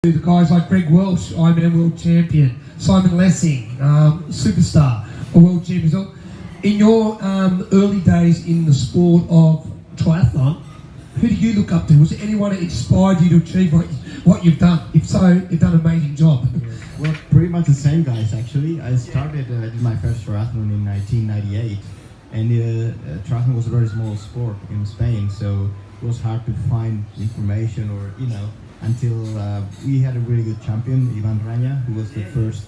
The guys like Greg Welsh, Ironman World Champion, Simon Lessing, superstar, a world champion. So in your early days in the sport of triathlon, who do you look up to? Was there anyone that inspired you to achieve what you've done? If so, you've done an amazing job. Well, pretty much the same guys actually. I started, did my first triathlon in 1998, and triathlon was a very small sport in Spain, so it was hard to find information or, until we had a really good champion, Ivan Rania, who was the first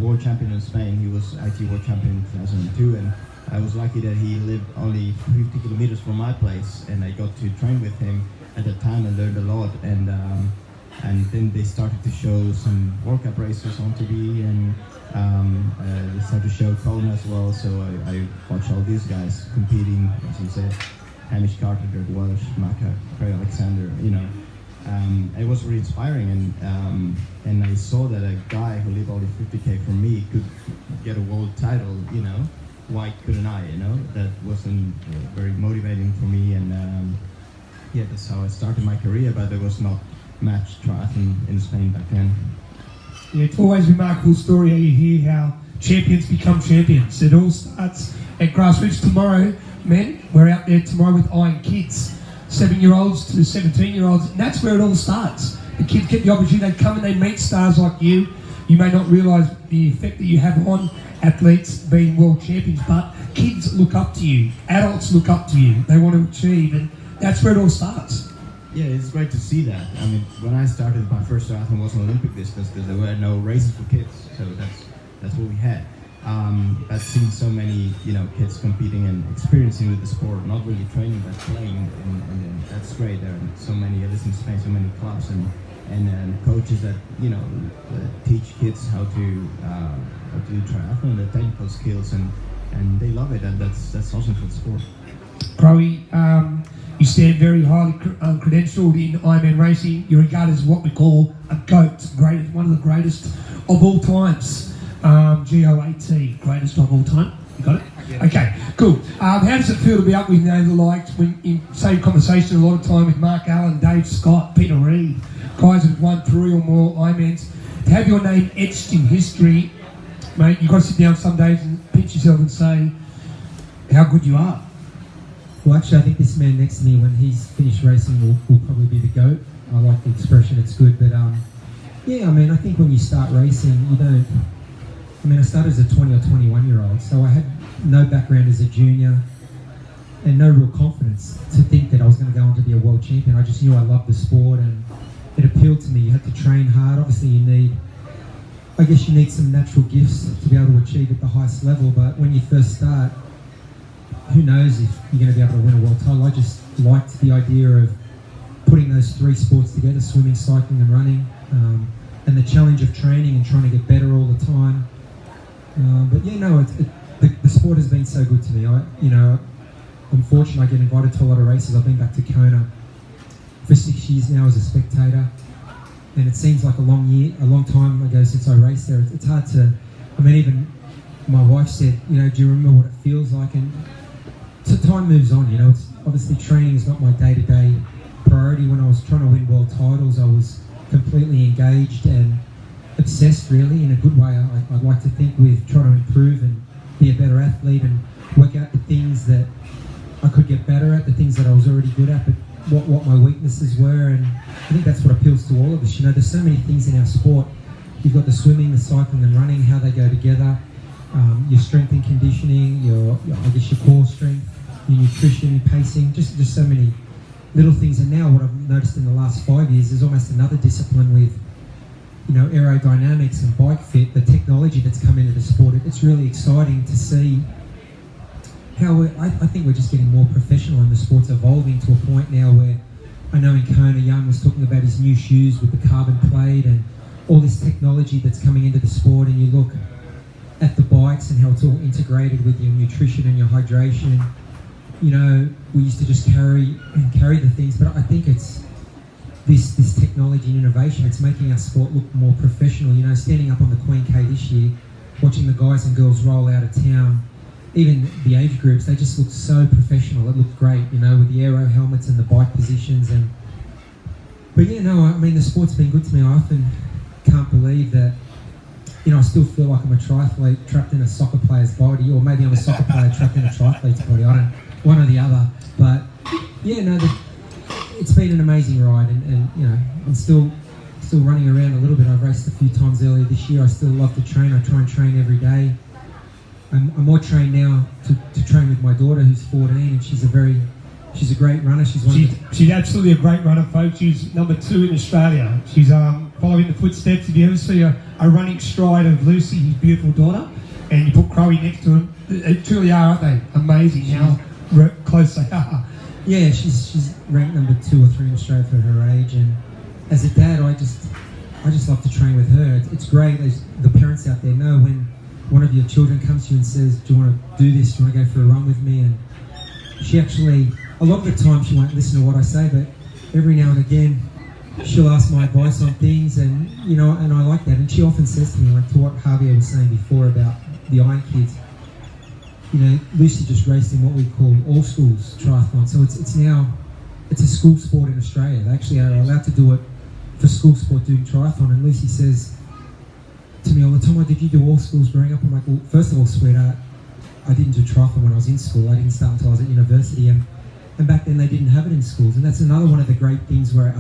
world champion in Spain. He was IT world champion in 2002, and I was lucky that he lived only 50 kilometers from my place, and I got to train with him at that time and learned a lot. And then they started to show some World Cup races on TV, and they started to show Kona as well. So I watched all these guys competing, as you said, Hamish Carter, Greg Welsh, Maka, Craig Alexander, it was really inspiring, and I saw that a guy who lived only 50k from me could get a world title. Why couldn't I? That wasn't very motivating for me, and yeah, that's how I started my career. But there was not much triathlon in Spain back then. Yeah, it's always a remarkable story how you hear how champions become champions. It all starts at grassroots. Tomorrow, men, we're out there tomorrow with Iron Kids. 7-year-olds to 17-year-olds, and that's where it all starts. The kids get the opportunity, they come and they meet stars like you. You may not realise the effect that you have on athletes being world champions, but kids look up to you, adults look up to you, they want to achieve, and that's where it all starts. Yeah, it's great to see that. I mean, when I started, my first triathlon was an Olympic distance because there were no races for kids, so that's what we had. I've seen so many, kids competing and experiencing with the sport, not really training but playing, and that's great. There are so many, at least in Spain, so many clubs and coaches that teach kids how to do triathlon, the technical skills, and they love it, and that's awesome for the sport. Crowie, you stand very highly credentialed in Ironman racing. You're regarded as what we call a GOAT, one of the greatest of all times. GOAT, greatest of all time. You got it? Yeah. Okay, cool. How does it feel to be up with the likes when in same conversation a lot of time with Mark Allen, Dave Scott, Peter Reid, guys who've won 3 or more Ironmans? To have your name etched in history, mate, you've got to sit down some days and pinch yourself and say how good you are. Well, actually, I think this man next to me, when he's finished racing, will probably be the GOAT. I like the expression, it's good, but yeah, I think when you start racing, you don't. I started as a 20 or 21-year-old, so I had no background as a junior and no real confidence to think that I was going to go on to be a world champion. I just knew I loved the sport and it appealed to me. You had to train hard. Obviously, you need some natural gifts to be able to achieve at the highest level, but when you first start, who knows if you're going to be able to win a world title. I just liked the idea of putting those 3 sports together, swimming, cycling and running, and the challenge of training and trying to get better all the time. But yeah, no, the sport has been so good to me. I'm fortunate I get invited to a lot of races. I've been back to Kona for 6 years now as a spectator, and it seems like a long time ago since I raced there. It's hard to, even my wife said, do you remember what it feels like? And so time moves on, it's obviously training is not my day-to-day priority. When I was trying to win world titles, I was completely engaged and obsessed, really, in a good way. I'd like to think with trying to improve and be a better athlete and work out the things that I could get better at, the things that I was already good at, but what my weaknesses were. And I think that's what appeals to all of us. There's so many things in our sport. You've got the swimming, the cycling and running, how they go together, your strength and conditioning, your core strength, your nutrition, your pacing, just so many little things. And now what I've noticed in the last 5 years is almost another discipline with aerodynamics and bike fit, the technology that's come into the sport. It's really exciting to see how I think we're just getting more professional, and the sport's evolving to a point now where I know in Kona, Young was talking about his new shoes with the carbon plate and all this technology that's coming into the sport, and you look at the bikes and how it's all integrated with your nutrition and your hydration. We used to just carry the things, but I think it's this technology and innovation. It's making our sport look more professional. Standing up on the Queen K this year, watching the guys and girls roll out of town, even the age groups, they just look so professional. It looked great, with the aero helmets and the bike positions. But yeah, no, I mean, the sport's been good to me. I often can't believe that, you know, I still feel like I'm a triathlete trapped in a soccer player's body, or maybe I'm a soccer player trapped in a triathlete's body. I don't, one or the other. But yeah, no, it's been an amazing ride, and you know, I'm still running around a little bit. I've raced a few times earlier this year. I still love to train. I try and train every day. I'm more trained now to train with my daughter, who's 14, and she's a great runner. She's absolutely a great runner, folks. She's number 2 in Australia. She's following the footsteps. If you ever see a running stride of Lucy, his beautiful daughter, and you put Chloe next to him, they truly are, aren't they? Amazing how close they are. Yeah, she's ranked number 2 or 3 in Australia for her age, and as a dad, I just love to train with her. It's great. The parents out there know when one of your children comes to you and says, "Do you want to do this? Do you want to go for a run with me?" And she actually, a lot of the time, she won't listen to what I say, but every now and again, she'll ask my advice on things, and you know, and I like that. And she often says to me, like to what Javier was saying before about the Iron Kids. You know, Lucy just raced in what we call all schools triathlon. So it's now a school sport in Australia. They actually are allowed to do it for school sport doing triathlon. And Lucy says to me all the time, "Oh, did you do all schools growing up?" I'm like, "Well, first of all, sweetheart, I didn't do triathlon when I was in school. I didn't start until I was at university, and back then they didn't have it in schools." And that's another one of the great things where